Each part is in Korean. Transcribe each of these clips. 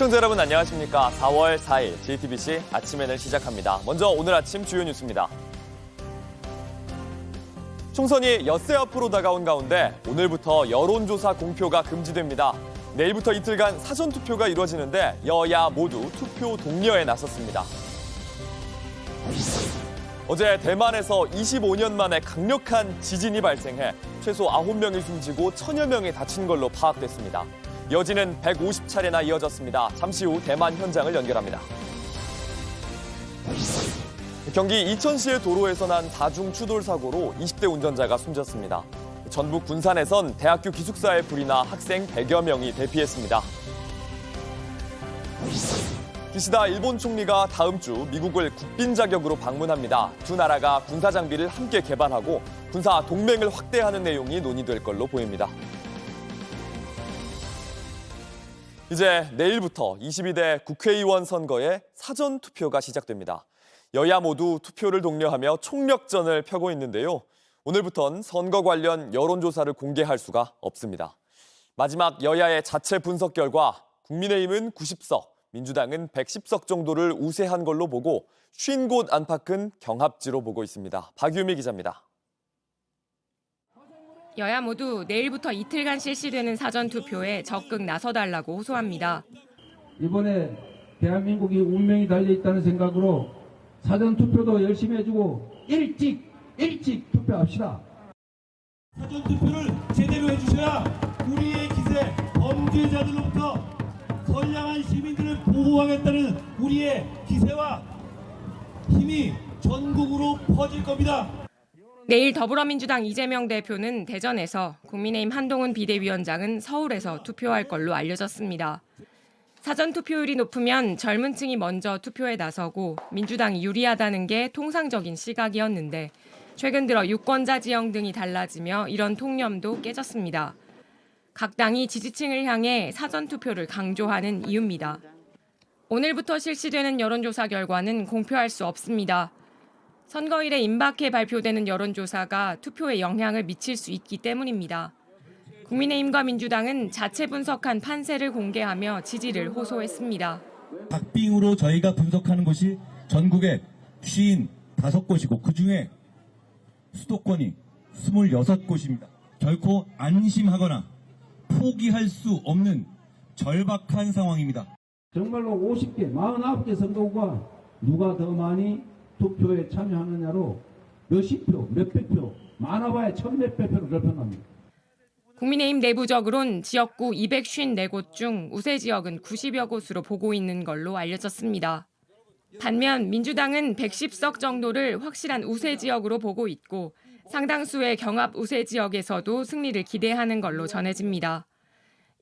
시청자 여러분 안녕하십니까. 4월 4일 JTBC 아침엔을 시작합니다. 먼저 오늘 아침 주요 뉴스입니다. 총선이 엿새 앞으로 다가온 가운데 오늘부터 여론조사 공표가 금지됩니다. 내일부터 이틀간 사전투표가 이루어지는데 여야 모두 투표 독려에 나섰습니다. 어제 대만에서 25년 만에 강력한 지진이 발생해 최소 9명이 숨지고 1000여 명이 다친 걸로 파악됐습니다. 여진은 150차례나 이어졌습니다. 잠시 후 대만 현장을 연결합니다. 경기 이천시의 도로에서 난 4중 추돌 사고로 20대 운전자가 숨졌습니다. 전북 군산에선 대학교 기숙사에 불이 나 학생 100여 명이 대피했습니다. 기시다 일본 총리가 다음 주 미국을 국빈 자격으로 방문합니다. 두 나라가 군사 장비를 함께 개발하고 군사 동맹을 확대하는 내용이 논의될 걸로 보입니다. 이제 내일부터 22대 국회의원 선거에 사전투표가 시작됩니다. 여야 모두 투표를 독려하며 총력전을 펴고 있는데요. 오늘부턴 선거 관련 여론조사를 공개할 수가 없습니다. 마지막 여야의 자체 분석 결과 국민의힘은 90석, 민주당은 110석 정도를 우세한 걸로 보고 50곳 안팎은 경합지로 보고 있습니다. 박유미 기자입니다. 여야 모두 내일부터 이틀간 실시되는 사전투표에 적극 나서달라고 호소합니다. 이번에 대한민국이 운명이 달려있다는 생각으로 사전투표도 열심히 해주고 일찍 투표합시다. 사전투표를 제대로 해주셔야 우리의 기세, 범죄자들로부터 선량한 시민들을 보호하겠다는 우리의 기세와 힘이 전국으로 퍼질 겁니다. 내일 더불어민주당 이재명 대표는 대전에서, 국민의힘 한동훈 비대위원장은 서울에서 투표할 걸로 알려졌습니다. 사전투표율이 높으면 젊은 층이 먼저 투표에 나서고 민주당이 유리하다는 게 통상적인 시각이었는데 최근 들어 유권자 지형 등이 달라지며 이런 통념도 깨졌습니다. 각 당이 지지층을 향해 사전투표를 강조하는 이유입니다. 오늘부터 실시되는 여론조사 결과는 공표할 수 없습니다. 선거일에 임박해 발표되는 여론조사가 투표에 영향을 미칠 수 있기 때문입니다. 국민의힘과 민주당은 자체 분석한 판세를 공개하며 지지를 호소했습니다. 박빙으로 저희가 분석하는 곳이 전국에 55곳이고 그중에 수도권이 26곳입니다. 결코 안심하거나 포기할 수 없는 절박한 상황입니다. 정말로 50개, 49개 선거구가 누가 더 많이 투표에 참여하느냐로 몇십 표, 몇백 표, 많아봐야 1000몇백 표로 결정합니다. 국민의힘 내부적으론 지역구 254곳 중 우세 지역은 90여 곳으로 보고 있는 걸로 알려졌습니다. 반면 민주당은 110석 정도를 확실한 우세 지역으로 보고 있고 상당수의 경합 우세 지역에서도 승리를 기대하는 걸로 전해집니다.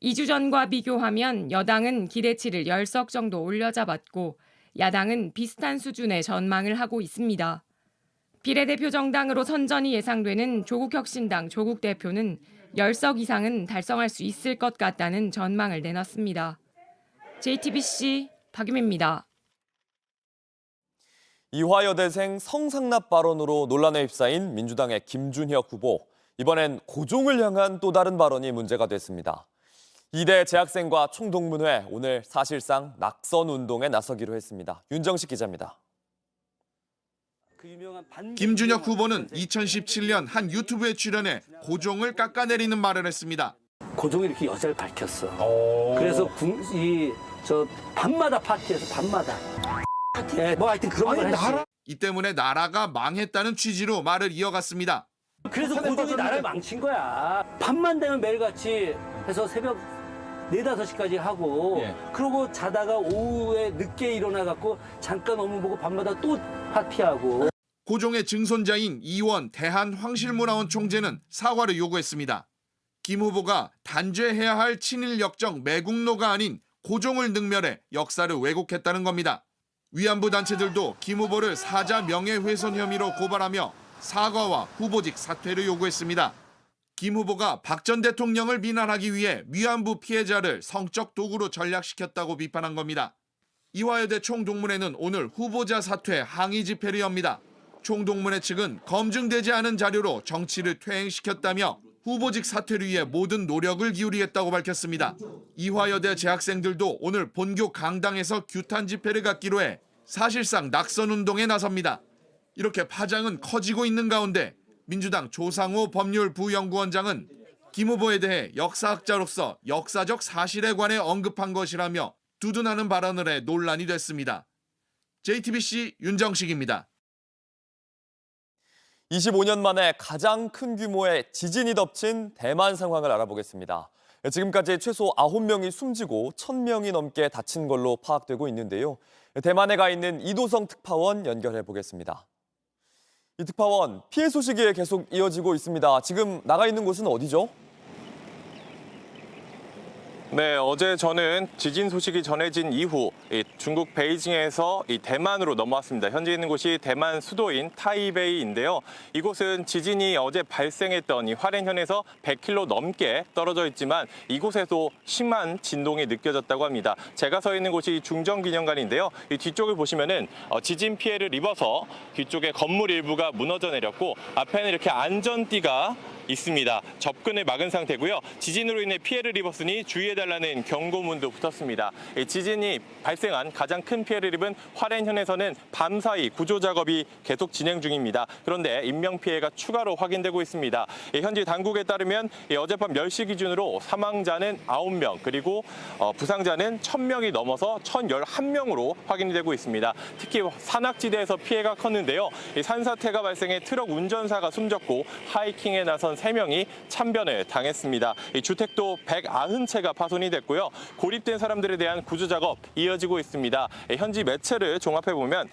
2주 전과 비교하면 여당은 기대치를 10석 정도 올려잡았고 야당은 비슷한 수준의 전망을 하고 있습니다. 비례대표 정당으로 선전이 예상되는 조국혁신당 조국 대표는 10석 이상은 달성할 수 있을 것 같다는 전망을 내놨습니다. JTBC 박유미입니다. 이화여대생 성상납 발언으로 논란에 휩싸인 민주당의 김준혁 후보. 이번엔 고종을 향한 또 다른 발언이 문제가 됐습니다. 이대 재학생과 총동문회 오늘 사실상 낙선 운동에 나서기로 했습니다. 윤정식 기자입니다. 김준혁 후보는 2017년 한 유튜브에 출연해 고종을 깎아내리는 말을 했습니다. 고종이 이렇게 여자를 밝혔어. 그래서 밤마다 파티에서 밤마다. 뭐 하여튼 그런 걸 했지. 이 때문에 나라가 망했다는 취지로 말을 이어갔습니다. 그래서 고종이 나라를 망친 거야. 밤만 되면 매일같이 해서 새벽 4, 5시까지 하고 그러고 자다가 오후에 늦게 일어나갖고 잠깐 업무 보고 밤마다 또 파티하고. 고종의 증손자인 이원 대한황실문화원 총재는 사과를 요구했습니다. 김 후보가 단죄해야 할 친일 역정 매국노가 아닌 고종을 능멸해 역사를 왜곡했다는 겁니다. 위안부 단체들도 김 후보를 사자 명예훼손 혐의로 고발하며 사과와 후보직 사퇴를 요구했습니다. 김 후보가 박 전 대통령을 비난하기 위해 위안부 피해자를 성적 도구로 전략시켰다고 비판한 겁니다. 이화여대 총동문회는 오늘 후보자 사퇴 항의 집회를 엽니다. 총동문회 측은 검증되지 않은 자료로 정치를 퇴행시켰다며 후보직 사퇴를 위해 모든 노력을 기울이겠다고 밝혔습니다. 이화여대 재학생들도 오늘 본교 강당에서 규탄 집회를 갖기로 해 사실상 낙선운동에 나섭니다. 이렇게 파장은 커지고 있는 가운데 민주당 조상호 법률부연구원장은 김 후보에 대해 역사학자로서 역사적 사실에 관해 언급한 것이라며 두둔하는 발언을 해 논란이 됐습니다. JTBC 윤정식입니다. 25년 만에 가장 큰 규모의 지진이 덮친 대만 상황을 알아보겠습니다. 지금까지 최소 9명이 숨지고 1,000명이 넘게 다친 걸로 파악되고 있는데요. 대만에 가 있는 이도성 특파원 연결해 보겠습니다. 이 특파원, 피해 소식이 계속 이어지고 있습니다. 지금 나가 있는 곳은 어디죠? 네, 어제 저는 지진 소식이 전해진 이후 중국 베이징에서 대만으로 넘어왔습니다. 현재 있는 곳이 대만 수도인 타이베이인데요. 이곳은 지진이 어제 발생했던 화롄현에서 100km 넘게 떨어져 있지만 이곳에도 심한 진동이 느껴졌다고 합니다. 제가 서 있는 곳이 중정기념관인데요. 이 뒤쪽을 보시면은 지진 피해를 입어서 뒤쪽에 건물 일부가 무너져 내렸고 앞에는 이렇게 안전띠가 있습니다. 접근을 막은 상태고요. 지진으로 인해 피해를 입었으니 주의해달라는 경고문도 붙었습니다. 지진이 발생한 가장 큰 피해를 입은 화롄현에서는 밤사이 구조 작업이 계속 진행 중입니다. 그런데 인명피해가 추가로 확인되고 있습니다. 현지 당국에 따르면 어젯밤 10시 기준으로 사망자는 9명, 그리고 부상자는 1,000명이 넘어서 1,011명으로 확인이 되고 있습니다. 특히 산악지대에서 피해가 컸는데요. 산사태가 발생해 트럭 운전사가 숨졌고 하이킹에 나선 3명이 참변을 당했습니다. 주택도 190채가 파손이 됐고요. 고립된 사람들에 대한 구조 작업 이어지고 있습니다. 현지 매체를 종합해 보면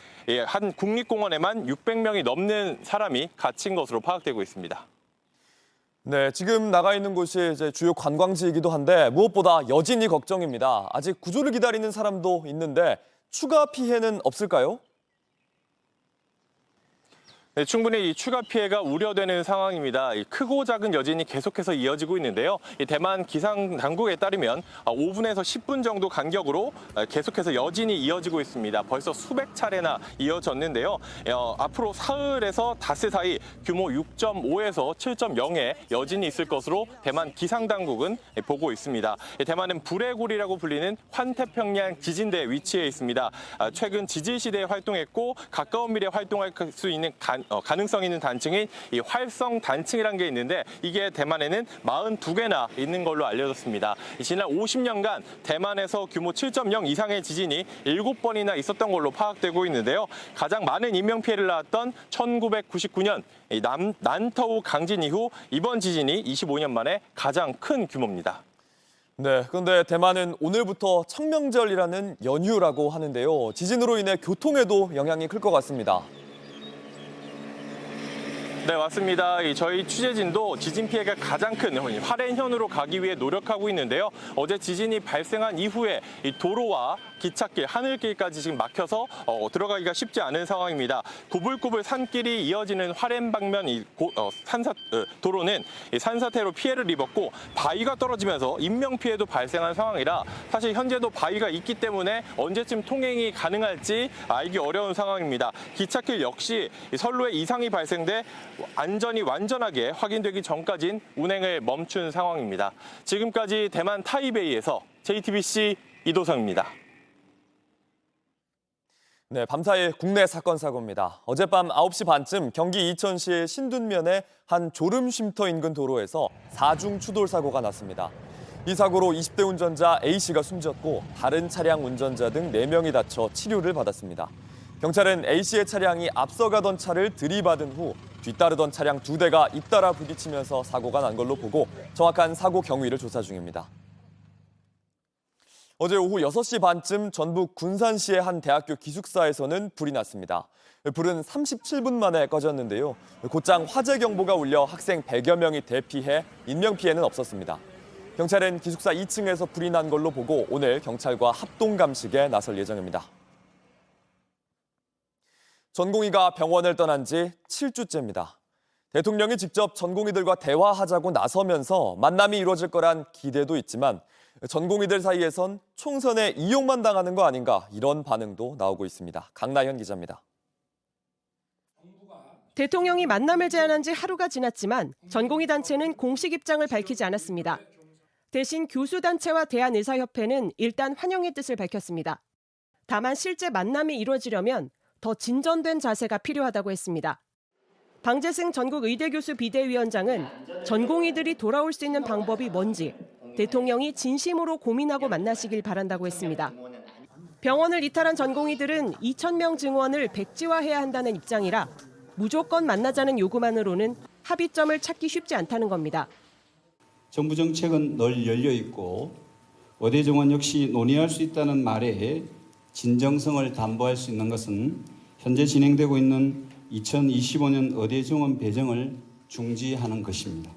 한 국립공원에만 600명이 넘는 사람이 갇힌 것으로 파악되고 있습니다. 네, 지금 나가 있는 곳이 이제 주요 관광지이기도 한데 무엇보다 여진이 걱정입니다. 아직 구조를 기다리는 사람도 있는데 추가 피해는 없을까요? 네, 충분히 이 추가 피해가 우려되는 상황입니다. 크고 작은 여진이 계속해서 이어지고 있는데요. 대만 기상 당국에 따르면 5분에서 10분 정도 간격으로 계속해서 여진이 이어지고 있습니다. 벌써 수백 차례나 이어졌는데요. 앞으로 사흘에서 닷새 사이 규모 6.5에서 7.0의 여진이 있을 것으로 대만 기상 당국은 보고 있습니다. 대만은 불의골이라고 불리는 환태평양 지진대에 위치해 있습니다. 최근 지질 시대에 활동했고 가까운 미래에 활동할 수 있는 가능성 있는 단층인 이 활성 단층이라는 게 있는데 이게 대만에는 42개나 있는 걸로 알려졌습니다. 지난 50년간 대만에서 규모 7.0 이상의 지진이 7번이나 있었던 걸로 파악되고 있는데요. 가장 많은 인명피해를 낳았던 1999년 난터우 강진 이후 이번 지진이 25년 만에 가장 큰 규모입니다. 네, 그런데 대만은 오늘부터 청명절이라는 연휴라고 하는데요. 지진으로 인해 교통에도 영향이 클 것 같습니다. 네, 맞습니다. 저희 취재진도 지진 피해가 가장 큰 화롄현으로 가기 위해 노력하고 있는데요. 어제 지진이 발생한 이후에 이 도로와 기찻길, 하늘길까지 지금 막혀서 들어가기가 쉽지 않은 상황입니다. 구불구불 산길이 이어지는 화롄 방면 도로는 산사태로 피해를 입었고 바위가 떨어지면서 인명 피해도 발생한 상황이라 사실 현재도 바위가 있기 때문에 언제쯤 통행이 가능할지 알기 어려운 상황입니다. 기찻길 역시 선로에 이상이 발생돼 안전이 완전하게 확인되기 전까진 운행을 멈춘 상황입니다. 지금까지 대만 타이베이에서 JTBC 이도성입니다. 네, 밤사이 국내 사건 사고입니다. 어젯밤 9시 반쯤 경기 이천시 신둔면의 한 졸음쉼터 인근 도로에서 4중 추돌 사고가 났습니다. 이 사고로 20대 운전자 A씨가 숨졌고 다른 차량 운전자 등 4명이 다쳐 치료를 받았습니다. 경찰은 A씨의 차량이 앞서가던 차를 들이받은 후 뒤따르던 차량 2대가 잇따라 부딪히면서 사고가 난 걸로 보고 정확한 사고 경위를 조사 중입니다. 어제 오후 6시 반쯤 전북 군산시의 한 대학교 기숙사에서는 불이 났습니다. 불은 37분 만에 꺼졌는데요. 곧장 화재 경보가 울려 학생 100여 명이 대피해 인명피해는 없었습니다. 경찰은 기숙사 2층에서 불이 난 걸로 보고 오늘 경찰과 합동 감식에 나설 예정입니다. 전공의가 병원을 떠난 지 7주째입니다. 대통령이 직접 전공의들과 대화하자고 나서면서 만남이 이루어질 거란 기대도 있지만 전공의들 사이에선 총선에 이용만 당하는 거 아닌가 이런 반응도 나오고 있습니다. 강나현 기자입니다. 대통령이 만남을 제안한 지 하루가 지났지만 전공의 단체는 공식 입장을 밝히지 않았습니다. 대신 교수단체와 대한의사협회는 일단 환영의 뜻을 밝혔습니다. 다만 실제 만남이 이루어지려면 더 진전된 자세가 필요하다고 했습니다. 방재승 전국의대교수 비대위원장은 전공의들이 돌아올 수 있는 방법이 뭔지 대통령이 진심으로 고민하고 만나시길 바란다고 했습니다. 병원을 이탈한 전공의들은 2,000명 증원을 백지화해야 한다는 입장이라 무조건 만나자는 요구만으로는 합의점을 찾기 쉽지 않다는 겁니다. 정부 정책은 늘 열려 있고 의대 정원 역시 논의할 수 있다는 말에 진정성을 담보할 수 있는 것은 현재 진행되고 있는 2025년 의대 정원 배정을 중지하는 것입니다.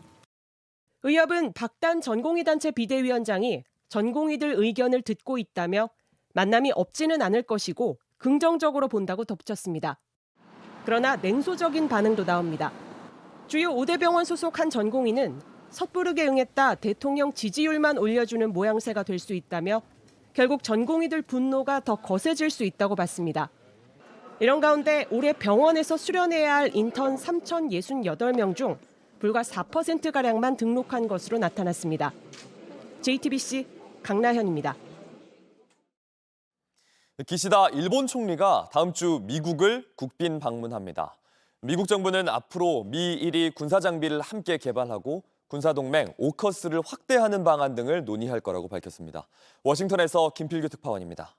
의협은 박단 전공의 단체 비대위원장이 전공의들 의견을 듣고 있다며 만남이 없지는 않을 것이고 긍정적으로 본다고 덧붙였습니다. 그러나 냉소적인 반응도 나옵니다. 주요 5대 병원 소속 한 전공의는 섣부르게 응했다 대통령 지지율만 올려주는 모양새가 될 수 있다며 결국 전공의들 분노가 더 거세질 수 있다고 봤습니다. 이런 가운데 올해 병원에서 수련해야 할 인턴 3,068명 중 불과 4%가량만 등록한 것으로 나타났습니다. JTBC 강나현입니다. 기시다 일본 총리가 다음 주 미국을 국빈 방문합니다. 미국 정부는 앞으로 미-일이 군사장비를 함께 개발하고 군사동맹 오커스를 확대하는 방안 등을 논의할 거라고 밝혔습니다. 워싱턴에서 김필규 특파원입니다.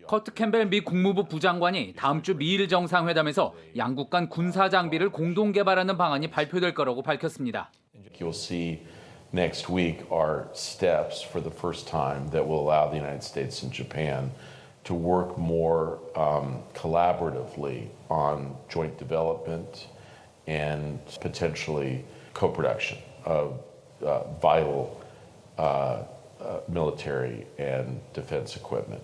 커트 캠벨 미 국무부 부장관이 다음 주 미일 정상회담에서 양국 간 군사 장비를 공동 개발하는 방안이 발표될 거라고 밝혔습니다. You'll see next week are steps for the first time that will allow the United States and Japan to work more collaboratively on joint development and potentially co-production of vital military and defense equipment.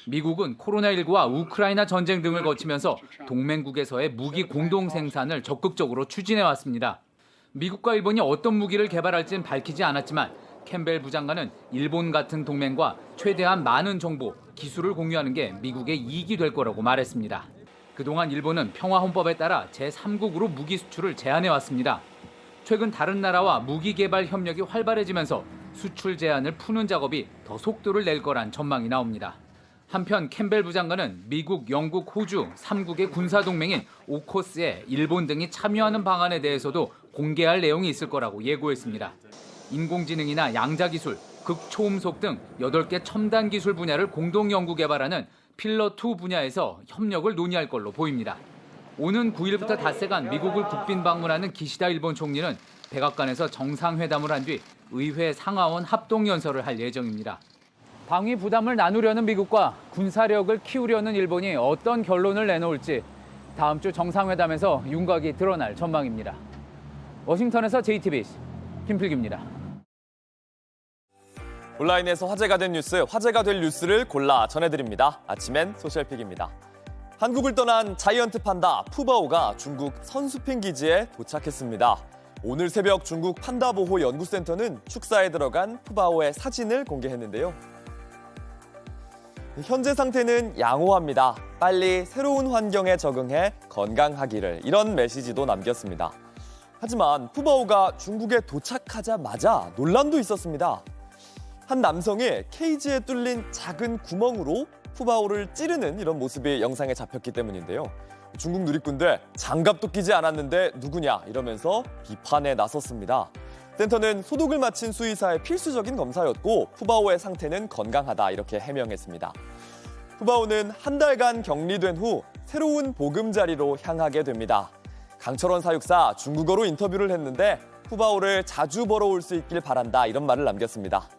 미국은 코로나19와 우크라이나 전쟁 등을 거치면서 동맹국에서의 무기 공동 생산을 적극적으로 추진해 왔습니다. 미국과 일본이 어떤 무기를 개발할지는 밝히지 않았지만 캠벨 부장관은 일본 같은 동맹과 최대한 많은 정보, 기술을 공유하는 게 미국의 이익이 될 거라고 말했습니다. 그동안 일본은 평화헌법에 따라 제3국으로 무기 수출을 제한해 왔습니다. 최근 다른 나라와 무기 개발 협력이 활발해지면서 수출 제한을 푸는 작업이 더 속도를 낼 거란 전망이 나옵니다. 한편 캠벨 부장관은 미국, 영국, 호주 3국의 군사동맹인 오커스에 일본 등이 참여하는 방안에 대해서도 공개할 내용이 있을 거라고 예고했습니다. 인공지능이나 양자기술, 극초음속 등 8개 첨단 기술 분야를 공동 연구 개발하는 필러2 분야에서 협력을 논의할 걸로 보입니다. 오는 9일부터 닷새간 미국을 국빈 방문하는 기시다 일본 총리는 백악관에서 정상회담을 한 뒤 의회 상하원 합동연설을 할 예정입니다. 방위 부담을 나누려는 미국과 군사력을 키우려는 일본이 어떤 결론을 내놓을지 다음 주 정상회담에서 윤곽이 드러날 전망입니다. 워싱턴에서 JTBC 김필규입니다. 온라인에서 화제가 된 뉴스, 화제가 될 뉴스를 골라 전해드립니다. 아침엔 소셜픽입니다. 한국을 떠난 자이언트 판다 푸바오가 중국 선수핑 기지에 도착했습니다. 오늘 새벽 중국 판다보호 연구센터는 축사에 들어간 푸바오의 사진을 공개했는데요. 현재 상태는 양호합니다. 빨리 새로운 환경에 적응해 건강하기를, 이런 메시지도 남겼습니다. 하지만 푸바오가 중국에 도착하자마자 논란도 있었습니다. 한 남성이 케이지에 뚫린 작은 구멍으로 푸바오를 찌르는 이런 모습이 영상에 잡혔기 때문인데요. 중국 누리꾼들 장갑도 끼지 않았는데 누구냐 이러면서 비판에 나섰습니다. 센터는 소독을 마친 수의사의 필수적인 검사였고 푸바오의 상태는 건강하다 이렇게 해명했습니다. 푸바오는 한 달간 격리된 후 새로운 보금자리로 향하게 됩니다. 강철원 사육사 중국어로 인터뷰를 했는데 푸바오를 자주 보러 올 수 있길 바란다 이런 말을 남겼습니다.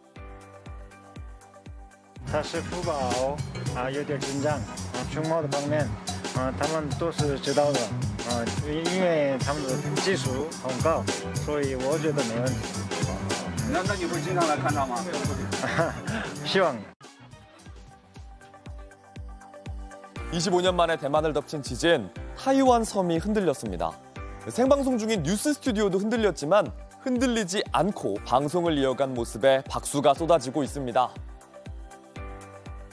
他是福宝有点紧张熊猫的方面他们都是知道的因为他们的技术很高所以我觉得没问题那你会经常来看他吗希望 25년 만에 대만을 덮친 지진, 타이완 섬이 흔들렸습니다. 생방송 중인 뉴스 스튜디오도 흔들렸지만 흔들리지 않고 방송을 이어간 모습에 박수가 쏟아지고 있습니다.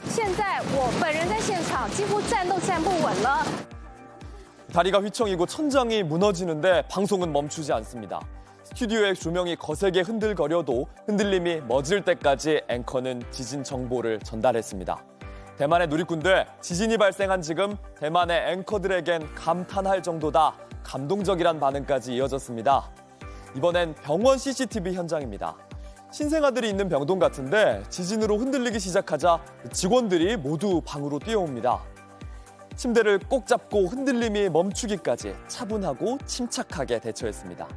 现在我本人在现场几乎站都站不稳了 다리가 휘청이고 천장이 무너지는데 방송은 멈추지 않습니다. 스튜디오의 조명이 거세게 흔들거려도 흔들림이 멎을 때까지 앵커는 지진 정보를 전달했습니다. 대만의 누리꾼들, 지진이 발생한 지금 대만의 앵커들에겐 감탄할 정도다, 감동적이란 반응까지 이어졌습니다. 이번엔 병원 CCTV 현장입니다. 신생아들이 있는 병동 같은데 지진으로 흔들리기 시작하자 직원들이 모두 방으로 뛰어옵니다. 침대를 꼭 잡고 흔들림이 멈추기까지 차분하고 침착하게 대처했습니다.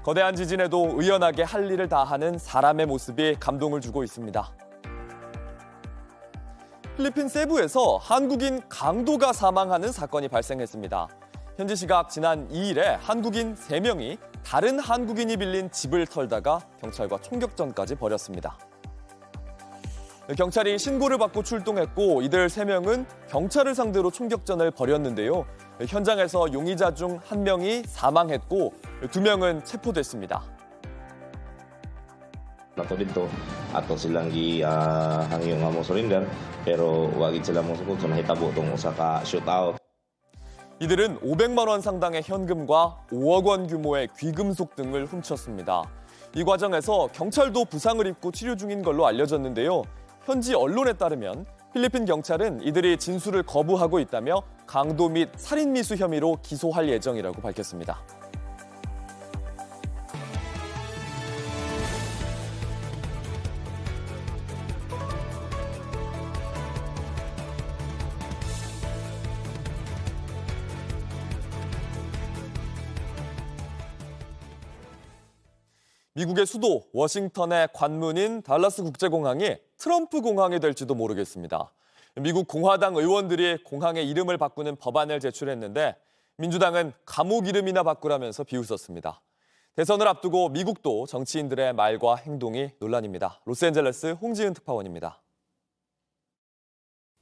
거대한 지진에도 의연하게 할 일을 다하는 사람의 모습이 감동을 주고 있습니다. 필리핀 세부에서 한국인 강도가 사망하는 사건이 발생했습니다. 현지 시각 지난 2일에 한국인 3명이 다른 한국인이 빌린 집을 털다가 경찰과 총격전까지 벌였습니다. 경찰이 신고를 받고 출동했고 이들 3명은 경찰을 상대로 총격전을 벌였는데요. 현장에서 용의자 중 1명이 사망했고 2명은 체포됐습니다. Ako dito ato silang hangyo nga mo surrender pero wagid sila mo sugod so nahitabo tong usa ka shootout. 이들은 500만 원 상당의 현금과 5억 원 규모의 귀금속 등을 훔쳤습니다. 이 과정에서 경찰도 부상을 입고 치료 중인 걸로 알려졌는데요. 현지 언론에 따르면 필리핀 경찰은 이들이 진술을 거부하고 있다며 강도 및 살인 미수 혐의로 기소할 예정이라고 밝혔습니다. 미국의 수도 워싱턴의 관문인 달라스 국제공항이 트럼프 공항이 될지도 모르겠습니다. 미국 공화당 의원들이 공항의 이름을 바꾸는 법안을 제출했는데 민주당은 감옥 이름이나 바꾸라면서 비웃었습니다. 대선을 앞두고 미국도 정치인들의 말과 행동이 논란입니다. 로스앤젤레스 홍지은 특파원입니다.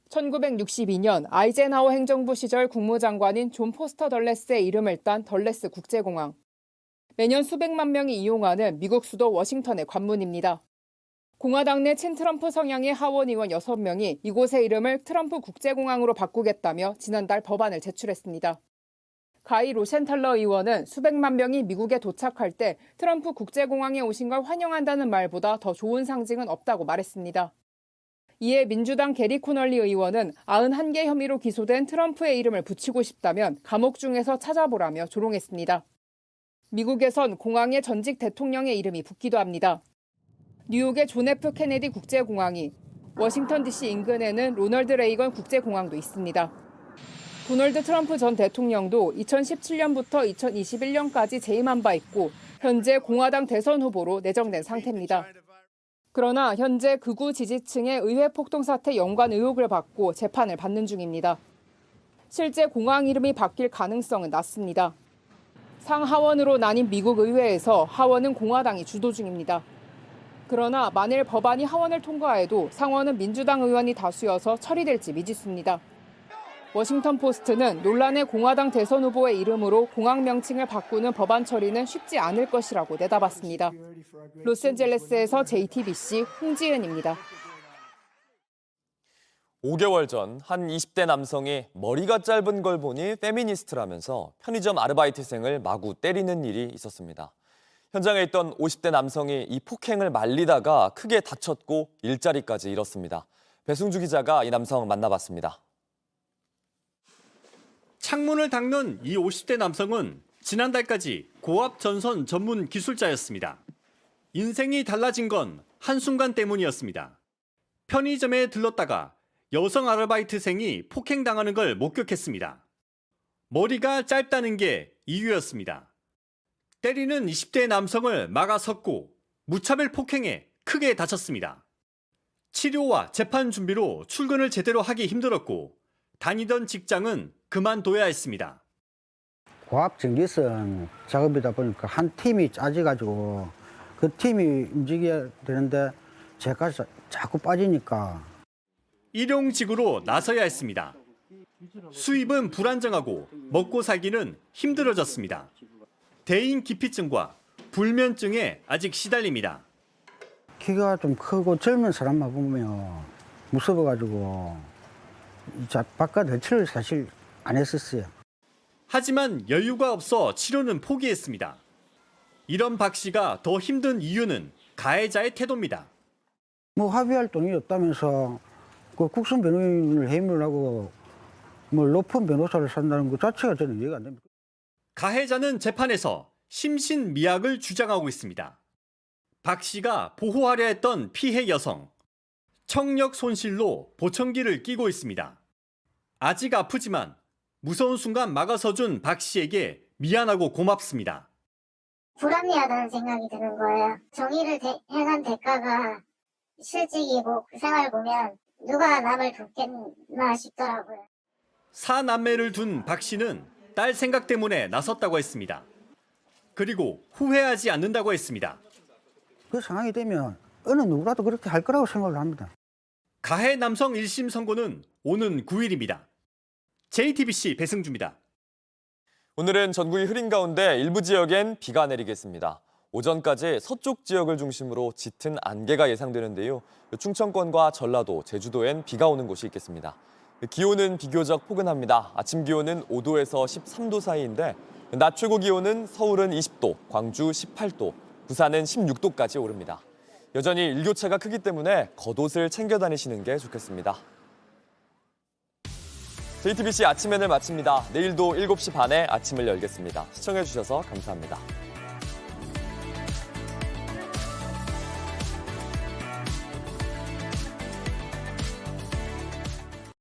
1962년 아이젠하워 행정부 시절 국무장관인 존 포스터 덜레스의 이름을 딴 덜레스 국제공항. 매년 수백만 명이 이용하는 미국 수도 워싱턴의 관문입니다. 공화당 내 친트럼프 성향의 하원 의원 6명이 이곳의 이름을 트럼프 국제공항으로 바꾸겠다며 지난달 법안을 제출했습니다. 가이 로센탈러 의원은 수백만 명이 미국에 도착할 때 트럼프 국제공항에 오신 걸 환영한다는 말보다 더 좋은 상징은 없다고 말했습니다. 이에 민주당 게리 코널리 의원은 91개 혐의로 기소된 트럼프의 이름을 붙이고 싶다면 감옥 중에서 찾아보라며 조롱했습니다. 미국에선 공항에 전직 대통령의 이름이 붙기도 합니다. 뉴욕의 존 F 케네디 국제공항이, 워싱턴 DC 인근에는 로널드 레이건 국제공항도 있습니다. 도널드 트럼프 전 대통령도 2017년부터 2021년까지 재임한 바 있고 현재 공화당 대선 후보로 내정된 상태입니다. 그러나 현재 극우 지지층의 의회 폭동 사태 연관 의혹을 받고 재판을 받는 중입니다. 실제 공항 이름이 바뀔 가능성은 낮습니다. 상하원으로 나뉜 미국 의회에서 하원은 공화당이 주도 중입니다. 그러나 만일 법안이 하원을 통과해도 상원은 민주당 의원이 다수여서 처리될지 미지수입니다. 워싱턴 포스트는 논란의 공화당 대선 후보의 이름으로 공항 명칭을 바꾸는 법안 처리는 쉽지 않을 것이라고 내다봤습니다. 로스앤젤레스에서 JTBC 홍지은입니다. 5개월 전 한 20대 남성이 머리가 짧은 걸 보니 페미니스트라면서 편의점 아르바이트생을 마구 때리는 일이 있었습니다. 현장에 있던 50대 남성이 이 폭행을 말리다가 크게 다쳤고 일자리까지 잃었습니다. 배승주 기자가 이 남성 만나봤습니다. 창문을 닦는 이 50대 남성은 지난달까지 고압 전선 전문 기술자였습니다. 인생이 달라진 건 한순간 때문이었습니다. 편의점에 들렀다가 여성 아르바이트생이 폭행당하는 걸 목격했습니다. 머리가 짧다는 게 이유였습니다. 때리는 20대 남성을 막아섰고 무차별 폭행에 크게 다쳤습니다. 치료와 재판 준비로 출근을 제대로 하기 힘들었고 다니던 직장은 그만둬야 했습니다. 고압 전기선 작업이다 보니까 한 팀이 짜져가지고 그 팀이 움직여야 되는데 제가 자꾸 빠지니까 일용직으로 나서야 했습니다. 수입은 불안정하고 먹고 살기는 힘들어졌습니다. 대인기피증과 불면증에 아직 시달립니다. 키가 좀 크고 젊은 사람만 보면 무서워가지고 바깥 외출을 사실 안 했었어요. 하지만 여유가 없어 치료는 포기했습니다. 이런 박 씨가 더 힘든 이유는 가해자의 태도입니다. 뭐 합의할 돈이 없다면서 그 국선 변호인을 해임을 하고 뭐 높은 변호사를 산다는 것 자체가 저는 이해가 안 됩니다. 가해자는 재판에서 심신미약을 주장하고 있습니다. 박 씨가 보호하려 했던 피해 여성, 청력 손실로 보청기를 끼고 있습니다. 아직 아프지만 무서운 순간 막아서준 박 씨에게 미안하고 고맙습니다. 불합리하다는 생각이 드는 거예요. 정의를 행한 대가가 실직이 뭐 그 생활 보면 누가 남을 돕겠나 싶더라고요. 4남매를 둔 박 씨는 딸 생각 때문에 나섰다고 했습니다. 그리고 후회하지 않는다고 했습니다. 그 상황이 되면 어느 누구라도 그렇게 할 거라고 생각을 합니다. 가해 남성 1심 선고는 오는 9일입니다. JTBC 배승주입니다. 오늘은 전국이 흐린 가운데 일부 지역엔 비가 내리겠습니다. 오전까지 서쪽 지역을 중심으로 짙은 안개가 예상되는데요. 충청권과 전라도, 제주도엔 비가 오는 곳이 있겠습니다. 기온은 비교적 포근합니다. 아침 기온은 5도에서 13도 사이인데 낮 최고 기온은 서울은 20도, 광주 18도, 부산은 16도까지 오릅니다. 여전히 일교차가 크기 때문에 겉옷을 챙겨 다니시는 게 좋겠습니다. JTBC 아침엔을 마칩니다. 내일도 7시 반에 아침을 열겠습니다. 시청해주셔서 감사합니다.